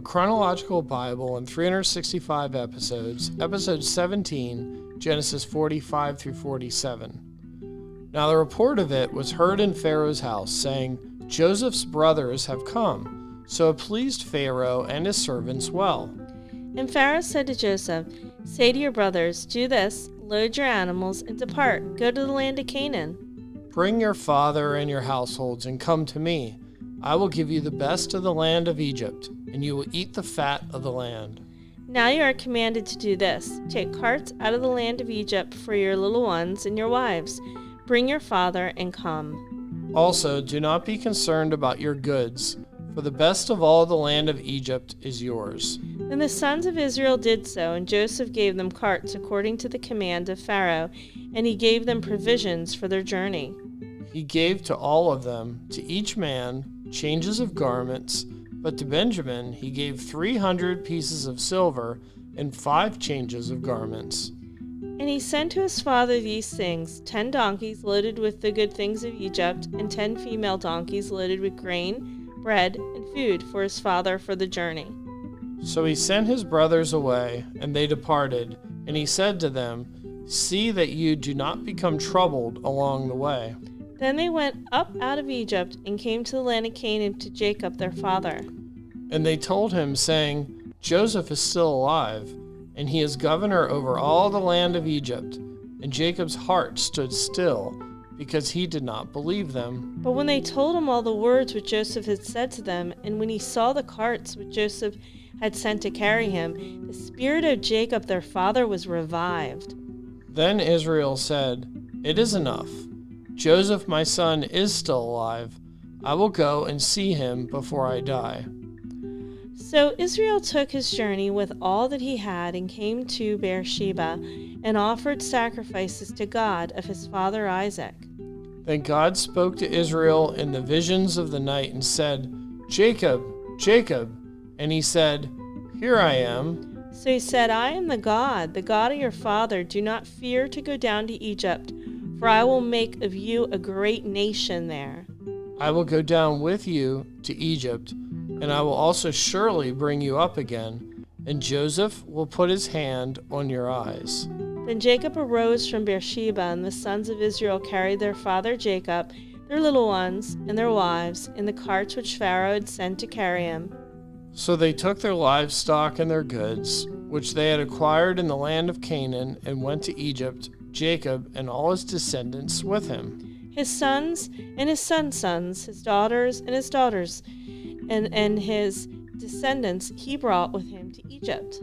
chronological Bible in 365 episodes, episode 17, Genesis 45 through 47. Now the report of it was heard in Pharaoh's house, saying, Joseph's brothers have come. So it pleased Pharaoh and his servants well. And Pharaoh said to Joseph, Say to your brothers, do this, load your animals, and depart, go to the land of Canaan. Bring your father and your households and come to me. I will give you the best of the land of Egypt, and you will eat the fat of the land. Now you are commanded to do this. Take carts out of the land of Egypt for your little ones and your wives. Bring your father and come. Also, do not be concerned about your goods, for the best of all the land of Egypt is yours. Then the sons of Israel did so, and Joseph gave them carts according to the command of Pharaoh, and he gave them provisions for their journey. He gave to all of them, to each man, changes of garments, but to Benjamin he gave 300 pieces of silver and 5 changes of garments. And he sent to his father these things, 10 donkeys loaded with the good things of Egypt, and 10 female donkeys loaded with grain, bread, and food for his father for the journey. So he sent his brothers away, and they departed, and he said to them, See that you do not become troubled along the way. Then they went up out of Egypt and came to the land of Canaan to Jacob their father. And they told him, saying, Joseph is still alive, and he is governor over all the land of Egypt. And Jacob's heart stood still, because he did not believe them. But when they told him all the words which Joseph had said to them, and when he saw the carts which Joseph had sent to carry him, the spirit of Jacob their father was revived. Then Israel said, It is enough. Joseph my son is still alive. I will go and see him before I die. So Israel took his journey with all that he had and came to Beersheba and offered sacrifices to God of his father Isaac. Then God spoke to Israel in the visions of the night and said, Jacob, Jacob. And he said, Here I am. So he said, I am the God of your father. Do not fear to go down to Egypt, for I will make of you a great nation there. I will go down with you to Egypt, and I will also surely bring you up again, and Joseph will put his hand on your eyes. Then Jacob arose from Beersheba, and the sons of Israel carried their father Jacob, their little ones, and their wives, in the carts which Pharaoh had sent to carry him. So they took their livestock and their goods, which they had acquired in the land of Canaan, and went to Egypt, Jacob and all his descendants with him. His sons and his sons' sons, his daughters and his daughters, and his descendants he brought with him to Egypt.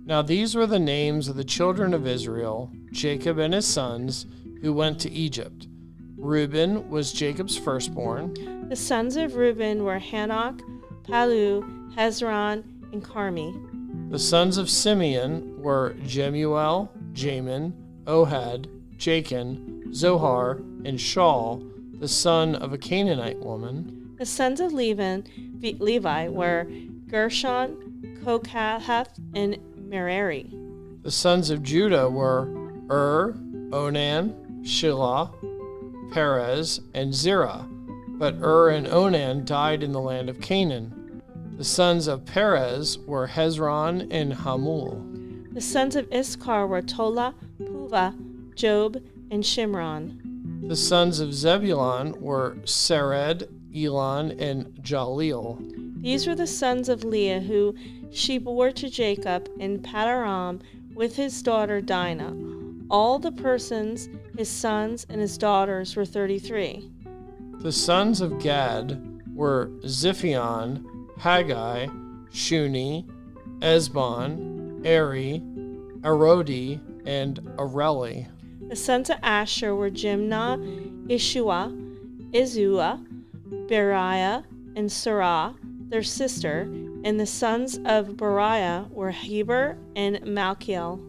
Now these were the names of the children of Israel, Jacob and his sons, who went to Egypt. Reuben was Jacob's firstborn. The sons of Reuben were Hanok, Palu, Hezron, and Carmi. The sons of Simeon were Jemuel, Jamin, Ohad, Jachin, Zohar, and Shaul, the son of a Canaanite woman. The sons of Levi were Gershon, Kohath, and Merari. The sons of Judah were Onan, Shelah, Perez, and Zerah. But and Onan died in the land of Canaan. The sons of Perez were Hezron and Hamul. The sons of Issachar were Tola, Puva, Job, and Shimron. The sons of Zebulun were Sered, Elon, and Jaleel. These were the sons of Leah, who she bore to Jacob in Padaram with his daughter Dinah. All the persons, his sons and his daughters, were 33. The sons of Gad were Ziphion, Haggai, Shuni, Esbon, Eri, Arodi, and Areli. The sons of Asher were Jimnah, Ishua, Izua, Beriah, and Sarah, their sister, and the sons of Beriah were Heber and Malchiel.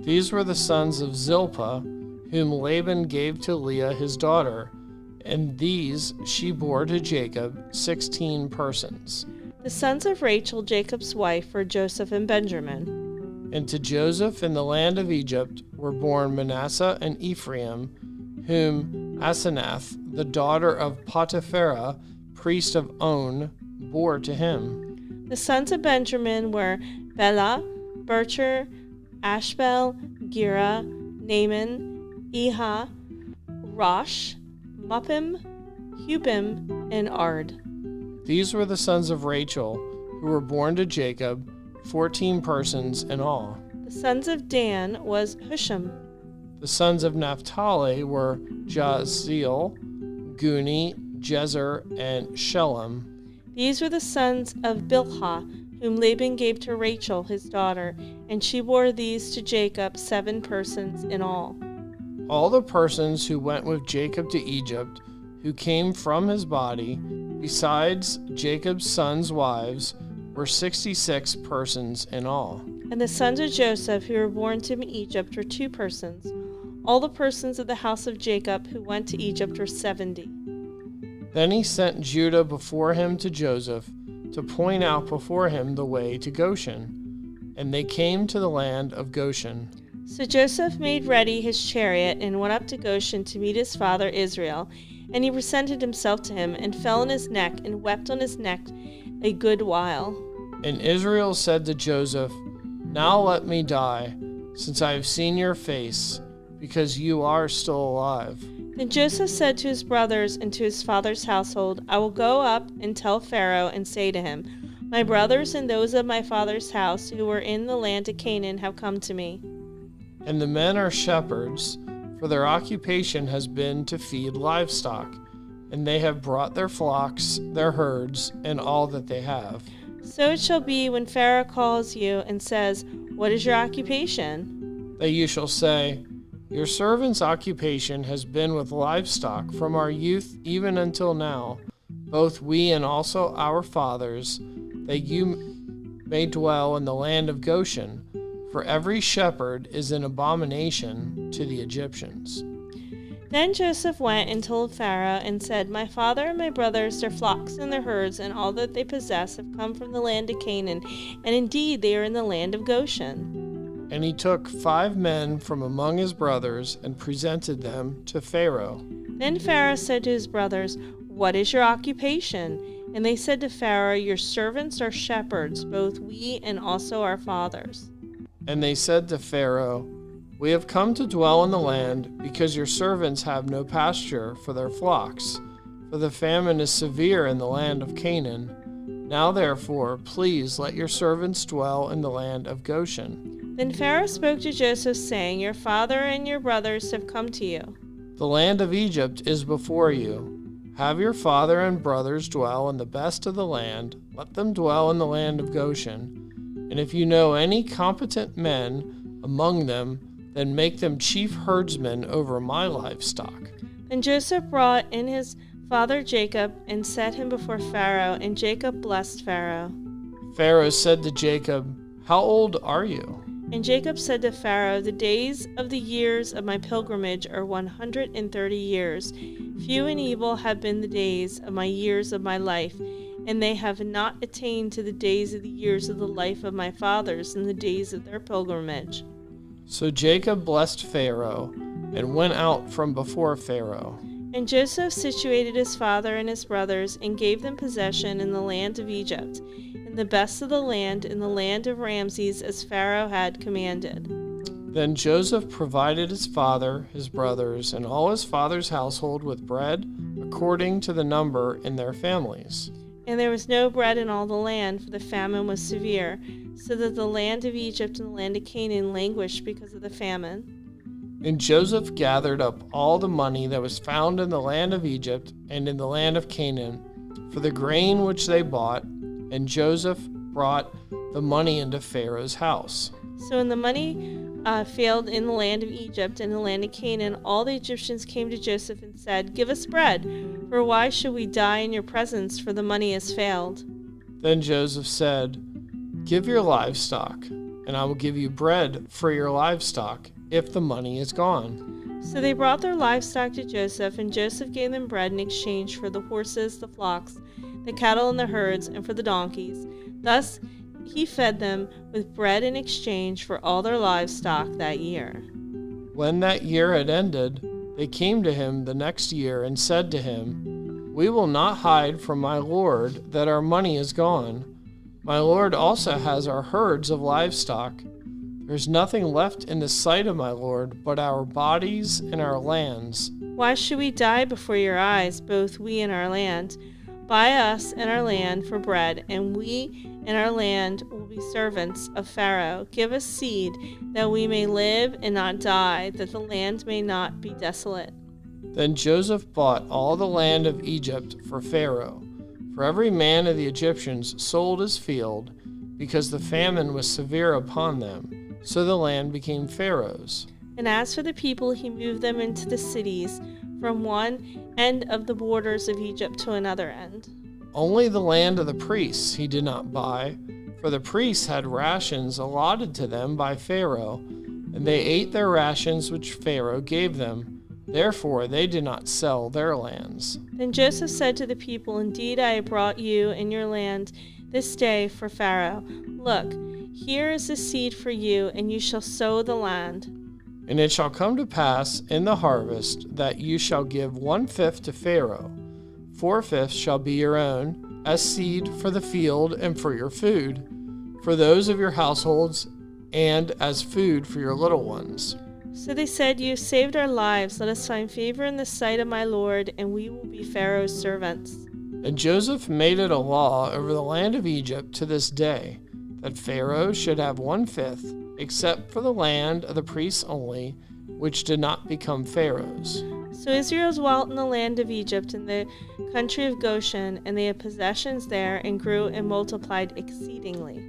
These were the sons of Zilpah, whom Laban gave to Leah his daughter, and these she bore to Jacob 16 persons. The sons of Rachel, Jacob's wife, were Joseph and Benjamin. And to Joseph in the land of Egypt were born Manasseh and Ephraim, whom Asenath, the daughter of Potipharah, priest of On, bore to him. The sons of Benjamin were Bela, Becher, Ashbel, Gera, Naaman, Eha, Rosh, Muppim, Hupim, and Ard. These were the sons of Rachel, who were born to Jacob, 14 persons in all. The sons of Dan was Husham. The sons of Naphtali were Jahzeel, Guni, Jezer, and Shelem. These were the sons of Bilhah, whom Laban gave to Rachel his daughter, and she bore these to Jacob, 7 persons in all. All the persons who went with Jacob to Egypt, who came from his body, besides Jacob's sons' wives, were 66 persons in all. And the sons of Joseph who were born to him in Egypt were 2 persons. All the persons of the house of Jacob who went to Egypt were 70. Then he sent Judah before him to Joseph, to point out before him the way to Goshen. And they came to the land of Goshen. So Joseph made ready his chariot and went up to Goshen to meet his father Israel. And he presented himself to him, and fell on his neck, and wept on his neck a good while. And Israel said to Joseph, Now let me die, since I have seen your face, because you are still alive. Then Joseph said to his brothers and to his father's household, I will go up and tell Pharaoh, and say to him, My brothers and those of my father's house who were in the land of Canaan have come to me. And the men are shepherds, for their occupation has been to feed livestock, and they have brought their flocks, their herds, and all that they have. So it shall be when Pharaoh calls you and says, What is your occupation? That you shall say, Your servant's occupation has been with livestock from our youth even until now, both we and also our fathers, that you may dwell in the land of Goshen, for every shepherd is an abomination to the Egyptians. Then Joseph went and told Pharaoh and said, My father and my brothers, their flocks and their herds, and all that they possess have come from the land of Canaan, and indeed they are in the land of Goshen. And he took 5 men from among his brothers and presented them to Pharaoh. Then Pharaoh said to his brothers, What is your occupation? And they said to Pharaoh, Your servants are shepherds, both we and also our fathers. And they said to Pharaoh, We have come to dwell in the land, because your servants have no pasture for their flocks, for the famine is severe in the land of Canaan. Now therefore, please let your servants dwell in the land of Goshen. Then Pharaoh spoke to Joseph, saying, Your father and your brothers have come to you. The land of Egypt is before you. Have your father and brothers dwell in the best of the land. Let them dwell in the land of Goshen. And if you know any competent men among them, then make them chief herdsmen over my livestock. Then Joseph brought in his father Jacob and set him before Pharaoh, and Jacob blessed Pharaoh. Pharaoh said to Jacob, How old are you? And Jacob said to Pharaoh, The days of the years of my pilgrimage are 130 years. Few and evil have been the days of my years of my life, and they have not attained to the days of the years of the life of my fathers in the days of their pilgrimage. So Jacob blessed Pharaoh, and went out from before Pharaoh. And Joseph situated his father and his brothers, and gave them possession in the land of Egypt, in the best of the land, in the land of Ramses, as Pharaoh had commanded. Then Joseph provided his father, his brothers, and all his father's household with bread, according to the number in their families. And there was no bread in all the land, for the famine was severe, so that the land of Egypt and the land of Canaan languished because of the famine. And Joseph gathered up all the money that was found in the land of Egypt and in the land of Canaan for the grain which they bought, and Joseph brought the money into Pharaoh's house. So when the money failed in the land of Egypt and the land of Canaan, all the Egyptians came to Joseph and said, Give us bread, for why should we die in your presence, for the money has failed? Then Joseph said, Give your livestock, and I will give you bread for your livestock, if the money is gone. So they brought their livestock to Joseph, and Joseph gave them bread in exchange for the horses, the flocks, the cattle, and the herds, and for the donkeys. Thus he fed them with bread in exchange for all their livestock that year. When that year had ended, they came to him the next year and said to him, We will not hide from my lord that our money is gone. My Lord also has our herds of livestock. There's nothing left in the sight of my Lord but our bodies and our lands. Why should we die before your eyes, both we and our land? Buy us and our land for bread, and we and our land will be servants of Pharaoh. Give us seed, that we may live and not die, that the land may not be desolate. Then Joseph bought all the land of Egypt for Pharaoh. For every man of the Egyptians sold his field, because the famine was severe upon them. So the land became Pharaoh's. And as for the people, he moved them into the cities, from one end of the borders of Egypt to another end. Only the land of the priests he did not buy, for the priests had rations allotted to them by Pharaoh, and they ate their rations which Pharaoh gave them. Therefore they did not sell their lands. Then Joseph said to the people, Indeed, I have brought you and your land this day for Pharaoh. Look, here is the seed for you, and you shall sow the land. And it shall come to pass in the harvest that you shall give 1/5 to Pharaoh. 4/5 shall be your own, as seed for the field and for your food, for those of your households, and as food for your little ones. So they said, You have saved our lives. Let us find favor in the sight of my Lord, and we will be Pharaoh's servants. And Joseph made it a law over the land of Egypt to this day, that Pharaoh should have 1/5, except for the land of the priests only, which did not become Pharaoh's. So Israel dwelt in the land of Egypt, in the country of Goshen, and they had possessions there, and grew and multiplied exceedingly.